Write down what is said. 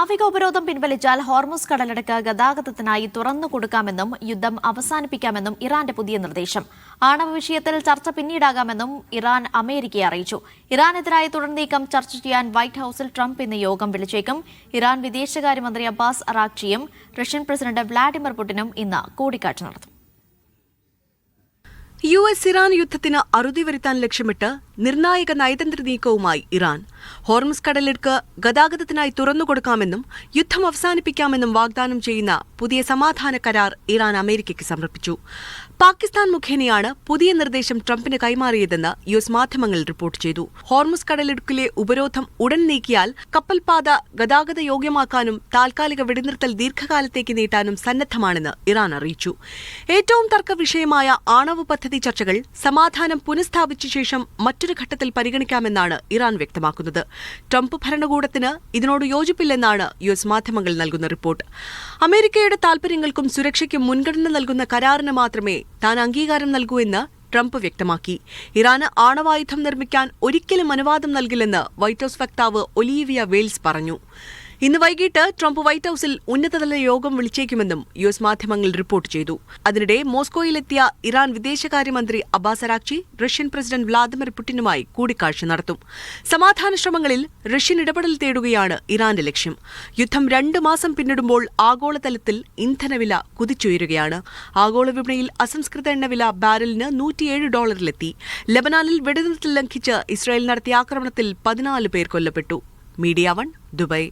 നാവിക ഉപരോധം പിൻവലിച്ചാൽ ഹോർമുസ് കടലിടുക്ക് ഗതാഗതത്തിനായി തുറന്നു കൊടുക്കാമെന്നും യുദ്ധം അവസാനിപ്പിക്കാമെന്നും ഇറാന്റെ പുതിയ നിർദ്ദേശം. ആണവ വിഷയത്തിൽ ചർച്ച പിന്നീടാകാമെന്നും ഇറാൻ അമേരിക്കയെ അറിയിച്ചു. ഇറാനെതിരായ തുടർനീക്കം ചർച്ച ചെയ്യാൻ വൈറ്റ് ഹൌസിൽ ട്രംപ് ഇന്ന് യോഗം വിളിച്ചേക്കും. ഇറാൻ വിദേശകാര്യമന്ത്രി അബ്ബാസ് അറാക്ചിയും റഷ്യൻ പ്രസിഡന്റ് വ്ളാഡിമിർ പുടിനും ഇന്ന് കൂടിക്കാഴ്ച നടത്തും. US ഇറാൻ യുദ്ധത്തിന് അറുതി വരുത്താൻ ലക്ഷ്യമിട്ട് നിർണായക നയതന്ത്ര നീക്കവുമായി ഇറാൻ. ഹോർമുസ് കടലിടുക്ക് ഗതാഗതത്തിനായി തുറന്നുകൊടുക്കാമെന്നും യുദ്ധം അവസാനിപ്പിക്കാമെന്നും വാഗ്ദാനം ചെയ്യുന്ന പുതിയ സമാധാന കരാർ ഇറാൻ അമേരിക്കയ്ക്ക് സമർപ്പിച്ചു. പാകിസ്ഥാൻ മുഖേനയാണ് പുതിയ നിർദ്ദേശം ട്രംപിന് കൈമാറിയതെന്ന് US മാധ്യമങ്ങൾ റിപ്പോർട്ട് ചെയ്തു. ഹോർമുസ് കടലിടുക്കിലെ ഉപരോധം ഉടൻ നീക്കിയാൽ കപ്പൽപാത ഗതാഗത യോഗ്യമാക്കാനും താൽക്കാലിക വെടിനിർത്തൽ ദീർഘകാലത്തേക്ക് നീട്ടാനും സന്നദ്ധമാണെന്ന് ഇറാൻ അറിയിച്ചു. ഏറ്റവും തർക്ക വിഷയമായ ആണവ പദ്ധതി ചർച്ചകൾ സമാധാനം പുനഃസ്ഥാപിച്ച ശേഷം മറ്റൊരു ഘട്ടത്തിൽ പരിഗണിക്കാമെന്നാണ് ഇറാൻ വ്യക്തമാക്കുന്നത്. ട്രംപ് ഭരണകൂടത്തിന് ഇതിനോട് യോജിപ്പില്ലെന്നാണ് US മാധ്യമങ്ങൾ നൽകുന്ന റിപ്പോർട്ട്. അമേരിക്കയുടെ താൽപര്യങ്ങൾക്കും സുരക്ഷയ്ക്കും മുൻഗണന നൽകുന്ന കരാറിന് മാത്രമേ താൻ അംഗീകാരം നൽകൂ എന്ന് ട്രംപ് വ്യക്തമാക്കി. ഇറാന് ആണവായുധം നിർമ്മിക്കാൻ ഒരിക്കലും അനുവാദം നൽകില്ലെന്ന് വൈറ്റ് ഹൌസ് വക്താവ് ഒലീവിയ വെയിൽസ് പറഞ്ഞു. ഇന്ന് വൈകിട്ട് ട്രംപ് വൈറ്റ് ഹൌസിൽ ഉന്നതതല യോഗം വിളിച്ചേക്കുമെന്നും US മാധ്യമങ്ങൾ റിപ്പോർട്ട് ചെയ്തു. അതിനിടെ മോസ്കോയിലെത്തിയ ഇറാൻ വിദേശകാര്യമന്ത്രി Abbas Araghchi Russian president Vladimir പുടിനുമായി കൂടിക്കാഴ്ച നടത്തും. സമാധാന ശ്രമങ്ങളിൽ റഷ്യൻ ഇടപെടൽ തേടുകയാണ് ഇറാന്റെ ലക്ഷ്യം. യുദ്ധം 2 മാസം പിന്നിടുമ്പോൾ ആഗോളതലത്തിൽ ഇന്ധനവില കുതിച്ചുയരുകയാണ്. ആഗോള വിപണിയിൽ അസംസ്കൃത എണ്ണവില ബാരലിന് $107 ലബനാനിൽ വെടിനിർത്തൽ ലംഘിച്ച് ഇസ്രായേൽ നടത്തിയ ആക്രമണത്തിൽ 14 പേർ കൊല്ലപ്പെട്ടു. Media 1 Dubai.